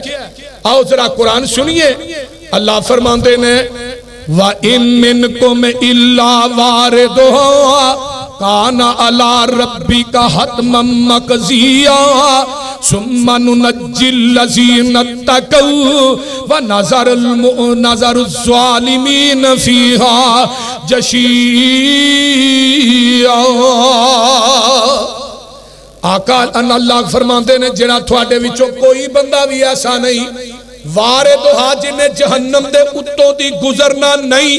آؤ ذرا قرآن سنیے اللہ فرماندے نے وَإِن مِّنْكُمْ إِلَّا وَارِدُهَا كَانَ عَلَىٰ رَبِّكَ حَتْمًا مَّقْضِيًّا ثُمَّ نُنَجِّي الَّذِينَ اتَّقَوْا وَنَذَرُ الظَّالِمِينَ فِيهَا جَثِيًّا. آقا اللہ فرماندے نے جڑا تھوڑے وچوں کوئی بندہ بھی ایسا نہیں واردہا جنہیں جہنم دے اتوں دی گزرنا نہیں.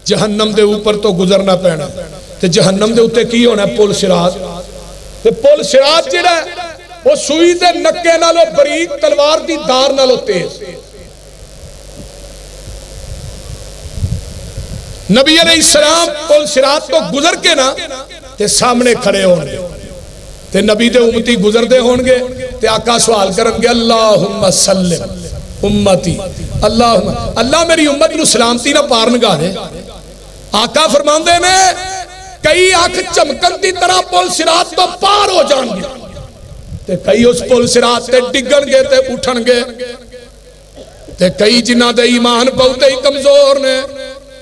جہنم دے اوپر تو گزرنا پینا تے جہنم دے اتے کی ہونا ہے پل صراط. تے پل صراط جڑا ہے وہ سوئی دے نکے نالو بریک تلوار دی دار نالو تیز. نبی علیہ السلام پل صراط تو گزر کے نا تے سامنے کھڑے ہونگے تے نبی دے امتی گزر دے ہونگے تے آقا سوال کرنگے اللہم سلم امتی اللہ میری امت نو سلامتی نہ پارنگا دے. آقا فرماندے نے کئی آنکھ چمکن دی طرح پل صراط تو پار ہو جان گے تے کئی اس پل صراط تے ڈگن گے تے اٹھن گے. تے کئی جنہ دے ایمان بہت ہی کمزور نے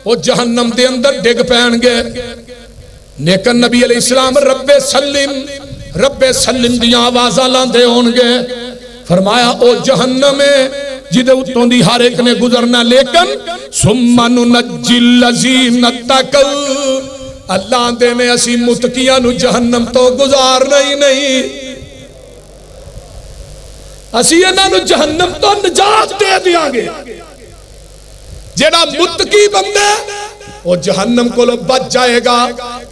وہ جہنم دے اندر ڈگ پین گے لیکن نبی علیہ السلام رب سلم دیاں آوازاں لاندے ہون گے فرمایا او جہنم ہے جدے اتوں دی ہر ایک نے گزرنا لیکن ثم ننجی الذین اتقوا اللہ دے میں اسی متقیاں نو جہنم تو گزارنا ہی نہیں اسی انہاں نو جہنم تو نجات دے دیاں گے جیڑا متقی بندہ وہ جہنم کو لو بچ جائے گا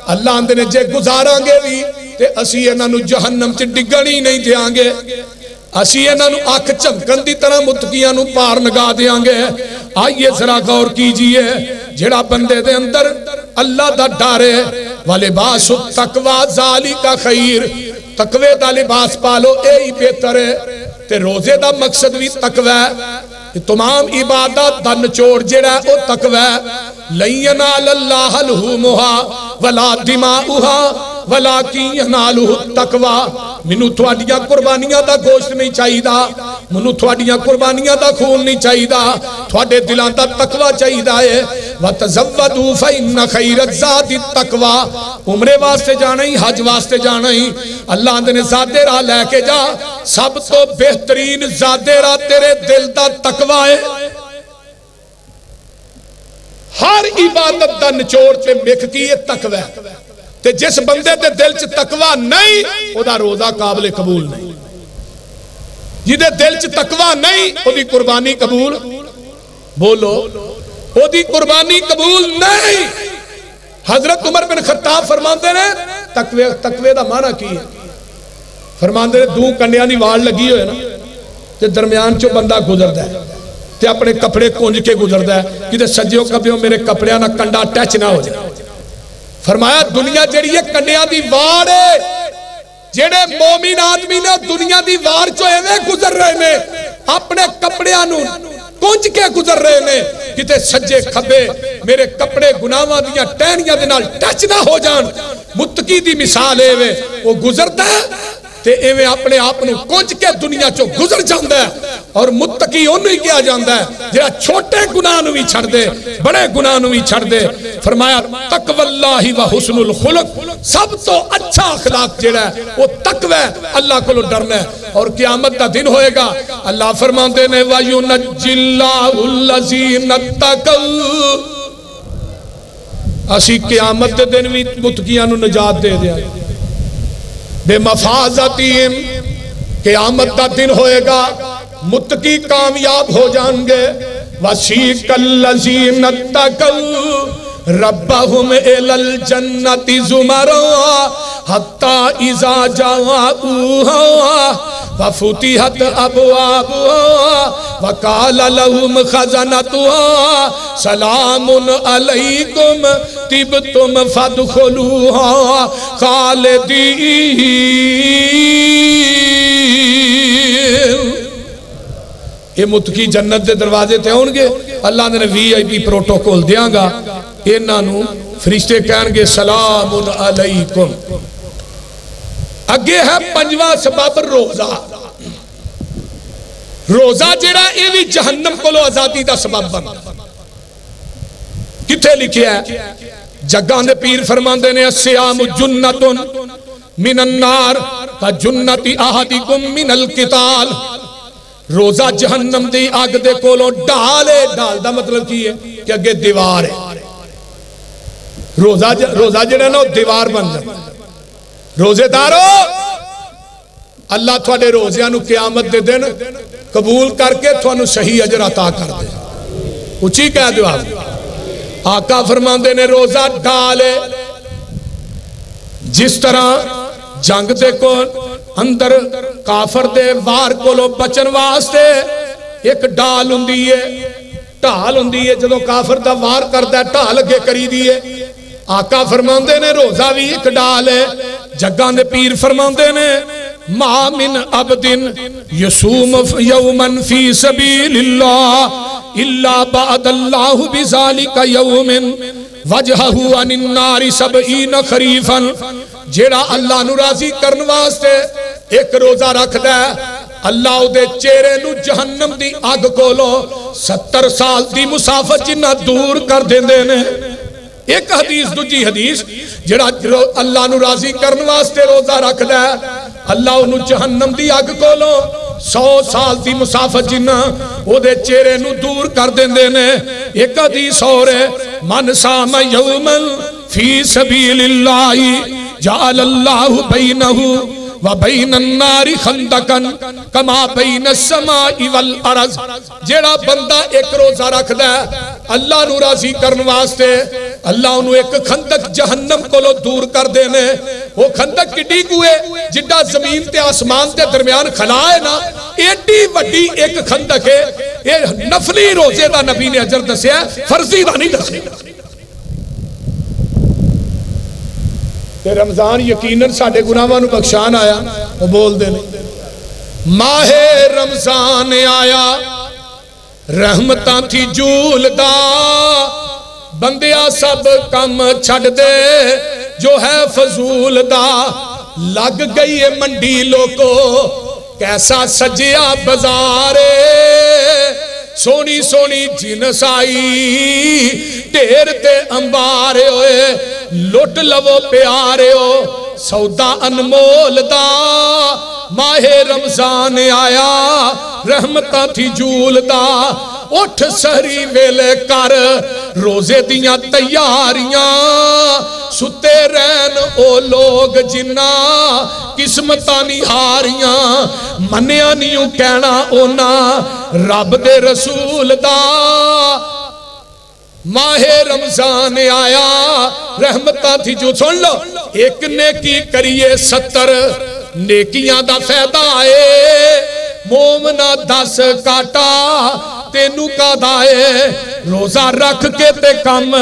اللہ اندے نے جے گزاراں گے بھی تے اسی انہاں نو جہنم چ ڈگنی نہیں دیاں گے اسی انہاں نو اکھ چمکن دی طرح متقیاں نو پار نگا دیاں گے آئیے ذرا غور کیجئے جیڑا بندے دے اندر اللہ دا ڈر ہے وَلِبَاسُ التَّقْوَى ذَلِكَ خَيْرٌ تقوی دا لباس پالو اے ہی بہتر ہے تے روزے دا مقصد بھی تقوی ہے تمام عبادت دا نچوڑ جڑا ہے او تقوی لَن يَنَالَ اللَّهَ لُحُومُهَا وَلَا دِمَاؤُهَا وَلَكِنْ يَنَالُهُ التَّقْوَى منو تھوڑیاں قربانیاں دا گوشت نہیں چاہیدا منو تھوڑیاں قربانیاں دا خون نہیں چاہیدا تھوڑے دلان دا تقوی چاہیدا ہے وَتَزَوَّدُوا فَإِنَّ خَيْرَ الزَّادِ التَّقْوَى عمرے واسطے جانا ہی حج واسطے جانا ہی اللہ نے زادے راہ لے کے جا سب تو بہترین زادے راہ تیرے دل دا تقوی ہے ہر عبادت دا نچوڑ تے مکھ کی یہ تقوی تے جس بندے دے دل چ تقوی نہیں او دا روزہ قابل قبول نہیں جدے دل چ تقوی نہیں او دی قربانی قبول بولو او دی قربانی قبول نہیں حضرت عمر بن خطاب فرماندے نے تقوی دا معنی کی ہے فرماندے نے دو کنڈیاں دی وال لگی ہوئے نا تے درمیان چو بندہ گزردا ہے تے اپنے کپڑے کونج کے گزردا ہے کہ سجیوں کبھیوں میرے کپڑیاں نہ کنڈا ٹچ نہ ہو جائے فرمایا دنیا جڑی ہے کنڈیاں دی وار ہے جڑے مومن آدمی نے دنیا دی وار چو ایویں گزر رہے نے اپنے کپڑیاں نو کونج کے گزر رہے نے کتے سجے کھبے میرے کپڑے گناہاں دیاں ٹہنیاں دے نال ٹچ نہ ہو جان متقی دی مثال ہے وہ گزرتا ہے تے ایویں اپنے آپ نو کونج کے دنیا چو گزر جاندا ہے اور متقی انہی کیا جاندا ہے جڑا چھوٹے گناہ نو بھی چھڑ دے بڑے گناہ نو بھی چھڑ دے فرمایا تقوی اللہ و حسن الخلق سب تو اچھا اخلاق جڑا ہے وہ تقوی اللہ کو ڈرنا ہے اور قیامت دا دن ہوئے گا اللہ فرماندے نے وَيُنَجِّ اللَّهُ الَّذِينَ اتَّقَوْا اسی قیامت دے دن بھی متقیاں نو نجات دے دیا بے مفازتیم قیامت دا دن ہوئے گا متقی کامیاب ہو جائیں گے وَسِيقَ الَّذِينَ اتَّقَوْا رَبَّهُمْ إِلَى الْجَنَّةِ زُمَرًا حَتَّى إِذَا جَاءُوهَا وَفُتِحَتْ أَبْوَابُهَا وَقَالَ لَهُمْ خَزَنَتُهَا سَلَامٌ عَلَيْكُمْ طِبْتُمْ فَادْخُلُوهَا خَالِدِينَ یہ متقی جنت دے دروازے تے ہون گے اللہ نے وی آئی پی پروٹوکول دیاں گا انہاں نو فرشتے کہن گے سلام علیکم اگے ہے پنجواں سبب روزہ روزہ جڑا یہ بھی جہنم کو لو آزادی دا سبب بن کتے لکھیا ہے جگاں دے پیر فرماندے نے الصیام جنت من النار کجنت احدکم من القتال روزہ جہنم دی آگ دے کولوں ڈالے ڈال دا مطلب کی ہے کہ اگے دیوار ہے روزہ جڑا نا دیوار بن جائے روزے دارو اللہ تھوڑے روزیاں نو قیامت دے دن قبول کر کے تھوانو صحیح اجر عطا کر دے اچھی کہہ دو آپ آقا فرماندے نے روزہ ڈالے جس طرح جنگ دے کو اندر کافر دے وار کو لو بچن واسطے ایک ڈال ہندی ہے جدو کافر دا وار کردہ ہے ڈال اگے کری دیئے آقا فرماندے نے روزہ بھی ایک ڈال ہے جگاں دے پیر فرماندے نے ما من عبدن یسوم یومن فی سبیل اللہ الا بعد اللہ بذالک یومن وجہہو عن النار سبعین خریفن جیڑا اللہ نو راضی کرن واسطے ایک روزہ رکھ دے اللہ دے چہرے نو جہنم دی اگ کولو 70 سال دی مسافت جنہ دور کر دیندے نے ایک حدیث دوجی حدیث جڑا اللہ نو راضی کرن واسطے روزہ رکھدا ہے اللہ انہوں جہنم دی اگ کولو 100 سال دی مسافت جنہ او دے چہرے نو دور کر دیندے نے ایک حدیث اور ہے من صام یوما فی سبیل اللہ جعل اللہ بینہ وَبَيْنَ النَّارِ خَنْدَقًا كَمَا بَيْنَ السَّمَاءِ وَالْأَرْضِ جیڑا بندہ ایک روزہ رکھ دے اللہ نو راضی کرن واسطے اللہ انہوں ایک خندق جہنم کو لو دور کر دینے وہ خندق کٹی کوئے جڈا زمین تے آسمان تے درمیان کھلائے نا ایڈی وڈی ایک خندق ہے یہ نفلی روزے دا نبی نے اجر دسیا ہے فرضی دا نہیں دسیا کہ رمضان یقیناً ساڑھے گناہاں نو بخشان آیا وہ بول دے نہیں ماہ رمضان آیا رحمتاں تھی جول دا بندیا سب کم چھڑ دے جو ہے فضول دا لگ گئی ہے منڈی لوگو کیسا سجیا بزارے سونی سونی جنس آئی ٹیر تے امبارے ہوئے لٹ لو پیارے ہو سودا انمول دا ماہ رمضان آیا رحمتہ تھی جول دا اٹھ سہری ویلے کر روزے دیاں تیاریاں ستے رہن او لوگ جنہ قسمتاں نہیں ہاریاں منیا نیوں کہنا اونا رب دے رسول دا ماہ رمضان آیا رحمتہ تھی جو سن لو ایک نیکی کریے 70 نیکیاں دا فیدہ آئے مومنہ 10 کاٹا تینو کا دائے روزہ رکھ کے تے کم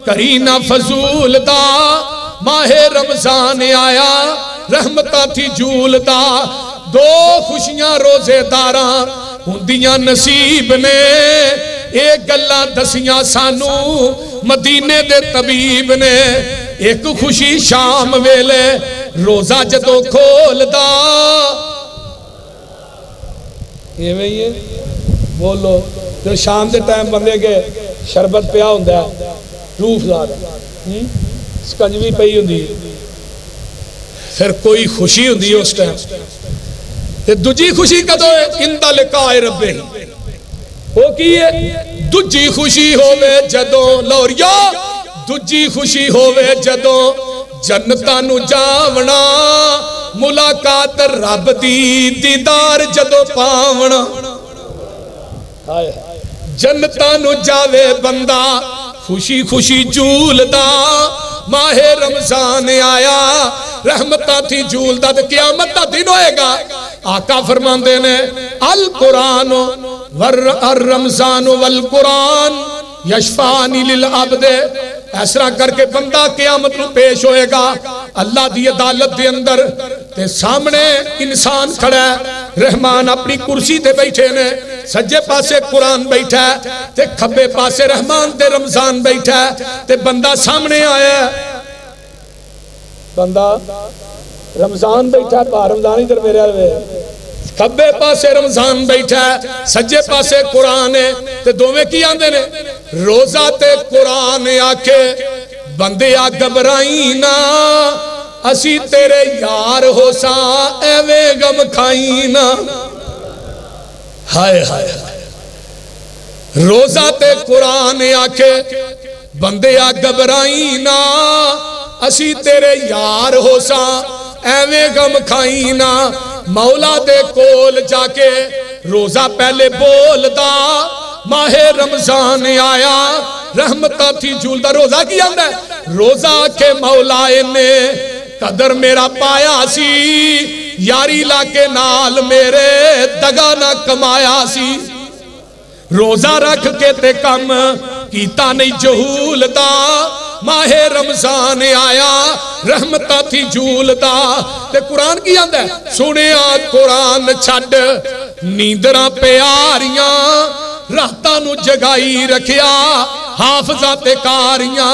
کرینا فضول دا ماہ رمضان آیا رحمتہ تھی جول دا 2 خوشیاں روزے داراں ہندیاں نصیب نے ایک گلہ دسیاں سانو مدینے دے طبیب نے ایک خوشی شام ویلے روزہ جدو کھول دا یہ میں یہ بولو جو شام دے ٹائم بندے کے شربت پیا ہوندہ ہے روف دار سکنجوی پئی ہوندی پھر کوئی خوشی ہوندی ہے اس ٹائم دوجی خوشی کدو ہے اندہ لقائے ربے وہ کیے دجی خوشی ہوئے جدوں لوریا دجی خوشی ہوئے جدوں جنتانو جاونا ملاقات رب دی دیدار جدوں پاونا جنتانو جاوے بندہ خوشی خوشی جول دا ماہ رمضان آیا رحمتہ تھی جول دا قیامت دا دن ہوئے گا آقا فرمان دینے القرآن والرمضان والقرآن یشفانی للعبد ایسرا کر کے بندہ قیامت میں پیش ہوئے گا اللہ دی عدالت دے اندر تے سامنے انسان کھڑا ہے رحمان اپنی کرسی تے بیٹھے نے سجے پاسے قرآن بیٹھا ہے تے کھبے پاسے رحمان تے رمضان بیٹھا ہے تے بندہ سامنے آیا ہے بندہ رمضان بیٹھا ہے پا رمضان ہی در میرے آلوے کھبے پاسے رمضان بیٹھا ہے سجے پاسے قرآن ہے تے دوویں کی آندے نے روزہ تے قرآن آکے بندے آ گبرائینا اسی تیرے یار ہو سا ایوے غم کھائینا ہائے ہائے روزہ تے قرآن آکے بندے آ گبرائینا اسی تیرے یار ہو سا ایویں غم کھائینا مولا دے کول جا کے روزہ پہلے بول دا ماہ رمضان آیا رحمتہ تھی جولدہ روزہ کی آندہ ہے روزہ کے مولا نے قدر میرا پایا سی یاری لاکے نال میرے دگا نہ کمایا سی روزہ رکھ کے تے کم کیتا نہیں جہول دا ماہ رمضان آیا رحمتہ تھی جول دا تے قرآن کی آندہ ہے سنیا قرآن چھڑ نیندرہ پیاریاں رہتا نو جگائی رکھیا حافظات کاریاں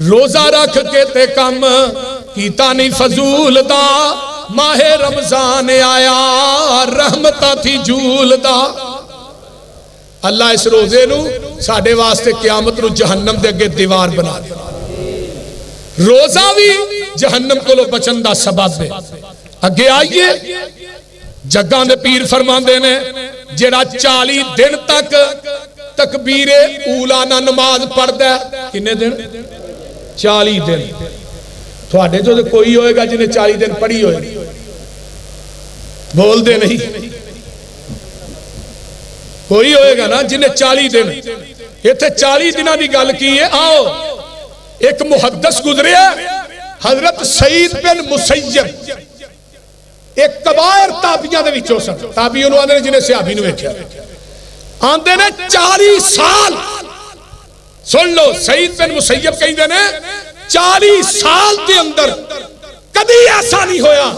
روزہ رکھ کے تے کم کیتا نہیں فضول دا ماہ رمضان آیا رحمتہ تھی جھولدا اللہ اس روزے نو ساڑھے واسطے قیامت نو جہنم دے اگے دیوار بنا دے روزہ بھی جہنم کو لو بچن دا سبب ہے اگے آئیے جگاں دے پیر فرماندے نے جڑا 40 دن تک تکبیر اولا نہ نماز پڑھ دے کنے دن 40 دن تھوڑے جو کوئی ہوئے گا جنہیں 40 دن پڑھی ہوئے بول دے نہیں کوئی ہوئے گا نا جنہیں 40 دن یہ تھے 40 دنہ دی گل کی ہے آؤ ایک محدث گزرے حضرت سعید بن مسیب ایک کبائر تابعیاں دے وچوں سن تابعیوں نو آندے جنہیں صحابی نو ویکھیا آندے نے 40 سال سن لو سعید بن مسیب کہیں دے نے 40 سال دے اندر کدی ایسا نہیں ہویا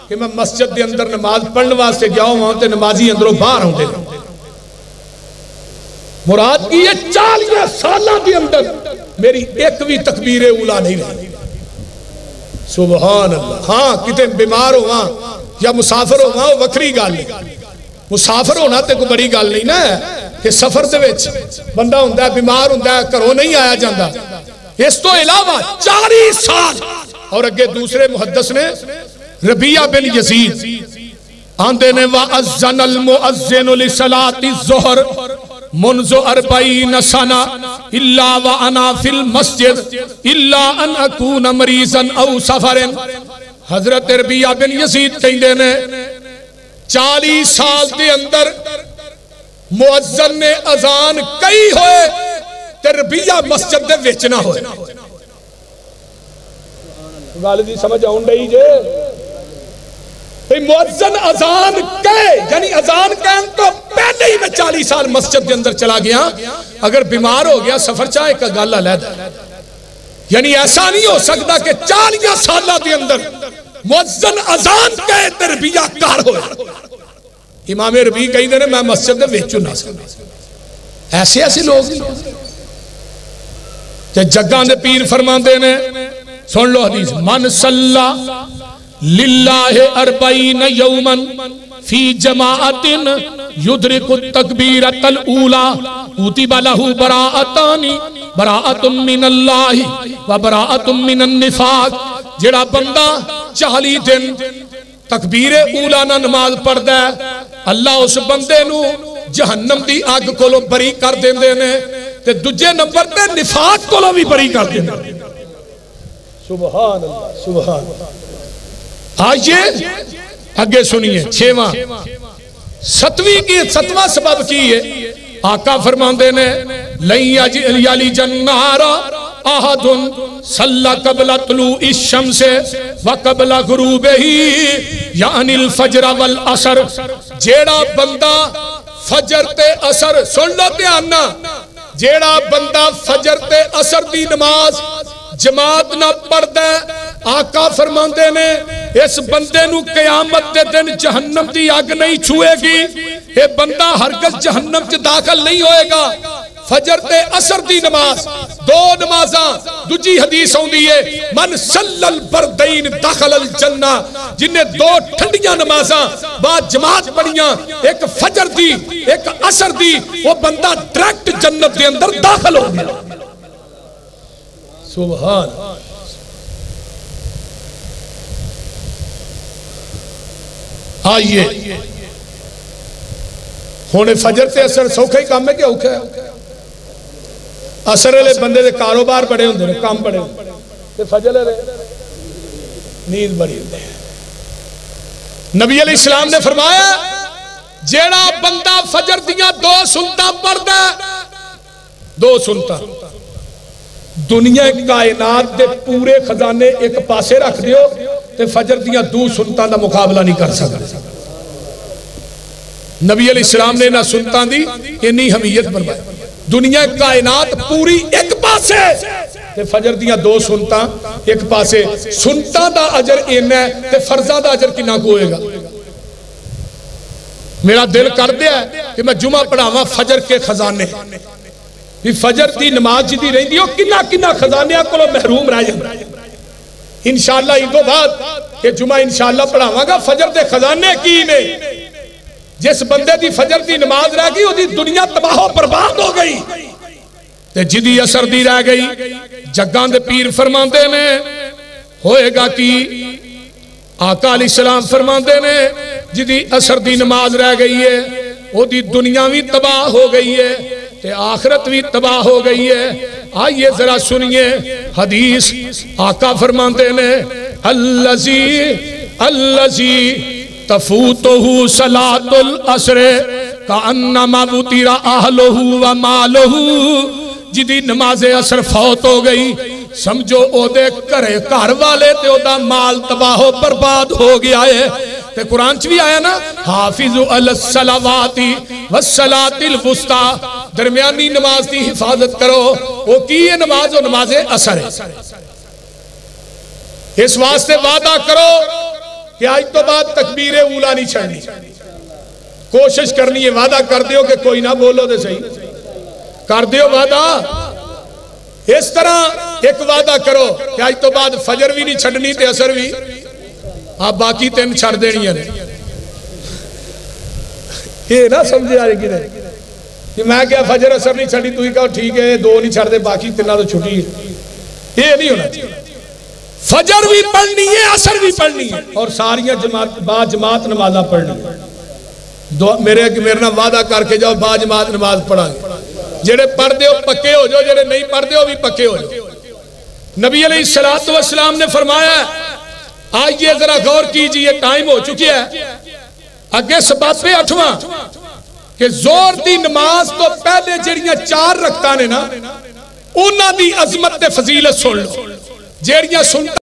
کہ میں مسجد دے اندر نماز پڑھنے واسطے گیا ہوں وہاں تے نمازی اندروں باہر ہوں دے مراد کی یہ 40 سالہ دے اندر میری ایک بھی تکبیر اولا نہیں رہی سبحان اللہ ہاں کتے بیمار ہو وہاں یا مسافر ہو وہاں وکری گال نہیں مسافر ہونا تے کوئی بڑی گال نہیں نا کہ سفر دے وچ بندہ ہوندہ ہے بیمار ہوندہ ہے کرو نہیں آیا جاندہ اس تو علاوہ 40 سال اور اگے دوسرے محدث نے ربیعہ بن یزید آندے نے وَأَذَّنَ الْمُؤَذِّنُ لِصَلَاةِ الظُّهْرِ منذ 40 سنة إلا وأنا في المسجد إلا أن أكون مريضا أو سفر حضرت ربیعہ بن یزید کہیں دینے 40 سال دے اندر مؤذن نے اذان کئی ہوئے ربیعہ مسجد دے ویچنا ہوئے غالدی سمجھ آؤں رہی جے مؤذن اذان کہے یعنی اذان کہن تو پہلے ہی میں 40 سال مسجد کے اندر چلا گیا اگر بیمار ہو گیا سفر چاہے کا گالا لیدہ یعنی ایسا نہیں ہو سکتا کہ 40 سالہ کے اندر مؤذن اذان کہے تربیہ کار ہوئے امام ربیع کہیں دینے میں مسجد میں ویچو نہ سکتا ایسے ایسے لوگ جگاں دے پیر فرمان دینے سن لو حدیث من صلی للہ 40 یومن فی جماعت یدرک التکبیرت الاولا کتب لہ براءت من اللہ و براءت من النفاق جڑا بندہ 40 دن تکبیر اولا نہ نماز پڑھ دے اللہ اس بندے نو جہنم دی آگ کو لو بری کر دیں دینے تے دجے نمبر تے نفاق کو لو بھی بری کر دیں سبحان اللہ سبحان اللہ آئیے اگے سنیے 6واں 7واں سبب کی ہے آقا فرماندے نے لَن یَلِجَ النَّارَ أَحَدٌ صَلَّى قَبْلَ طُلُوعِ الشَّمْسِ وَقَبْلَ غُرُوبِهِ یعنی الفجر والعصر جیڑا بندہ فجر تے عصر سن لو دھیاننا جیڑا بندہ فجر تے عصر دی نماز جماعت نہ پڑھ دے آقا فرماندے نے اس بندے نو قیامت دے دن جہنم دی آگ نہیں چھوئے گی یہ بندہ ہرگز جہنم سے داخل نہیں ہوئے گا فجر تے عصر دی نماز 2 نمازاں دوجی حدیث ہوں دیئے من صلی البردین داخل الجنہ جنہیں 2 ٹھنڈیاں نمازاں بعد جماعت پڑھیاں ایک فجر دی ایک عصر دی وہ بندہ ڈائریکٹ جنت دے اندر داخل ہو گیا سبحان آئیے ہونے فجر تے اثر سوکھا ہی کام ہے کیا اوکھا ہے اثر لے بندے دے کاروبار بڑے ہوں دے کام بڑے ہوں تے فجر لے نیند بڑی ہوں دے نبی علیہ السلام نے فرمایا جیڑا بندہ فجر دیاں 2 سنتا پڑھ دے 2 سنتا دنیا کائنات دے پورے خزانے ایک پاسے رکھ دیو تے فجر دیاں 2 سنتاں دا مقابلہ نہیں کر سکتا نبی علیہ السلام نے نہ سنتاں دی انہی حمیت برمائی دنیا کائنات پوری ایک پاسے تے فجر دیاں 2 سنتاں ایک پاسے سنتاں دا عجر اینا ہے تے فرضہ دا عجر کنا کو ہوئے گا میرا دل کر دیا ہے کہ میں جمعہ پڑھاواں فجر کے خزانے فجر دی نماز جدی رہی دیو کنا کنا خزانیاں کو محروم رہ جائیں انشاءاللہ ان کو بعد کہ جمعہ انشاءاللہ پڑھاواں گا فجر دے خزانے کی نے جس بندے دی فجر دی نماز رہ گئی وہ دی دنیا تباہ و برباد ہو گئی تے جدی اثر دی رہ گئی جگاں دے پیر فرماندے نے ہوئے گا کی آقا علیہ السلام فرماندے نے جدی اثر دی نماز رہ گئی ہے وہ دی دنیا بھی تباہ ہو گئی ہے تے آخرت بھی تباہ ہو گئی ہے آئیے ذرا سنیے حدیث آقا فرماندے نے اللذی تفوتہو صلاة العصر کانما وطیر اہلہو و مالہو جدی نماز عصر فوت ہو گئی سمجھو او دے کرے گھر والے تے او دا مال تباہ و برباد ہو گیا ہے تے قرآن چ بھی آیا نا حافظوا علی الصلوات والصلاۃ الوسطی درمیانی نماز دی حفاظت کرو وہ کی ہے نماز و نماز عصر ہے اس واسطے وعدہ کرو کہ آج تو بعد تکبیر اولا نہیں چھڑنی کوشش کرنی ہے وعدہ کر دیو کہ کوئی نہ بولو دے صحیح کر دیو وعدہ اس طرح ایک وعدہ کرو کہ آج تو بعد فجر بھی نہیں چھڑنی تے عصر بھی آپ باقی تین چھڑ دینی ہے یہ نہ سمجھے آئے گی نہیں کہ میں کیا فجر عصر نہیں چھڑی تو ہی کہا ٹھیک ہے دو نہیں چھڑ دے باقی تینہ تو چھٹی ہے یہ نہیں ہونا چاہیے فجر بھی پڑھنی ہے عصر بھی پڑھنی ہے اور ساریاں با جماعت نمازہ پڑھنی ہے میرے نہ وعدہ کر کے جاؤ با جماعت نماز پڑھا گے جڑے پڑھ دے ہو پکے ہو جو جڑے نہیں پڑھ دے ہو بھی پکے ہو جو نبی علیہ السلام نے فرمایا آئیے ذرا غور کیجئے ٹائم ہو چکی ہے اگے سبات پہ 8واں کہ زور دی نماز تو پہلے جڑیاں 4 رکھتا نے نا انہاں دی عظمت تے فضیلت سن لو جڑیاں سنتا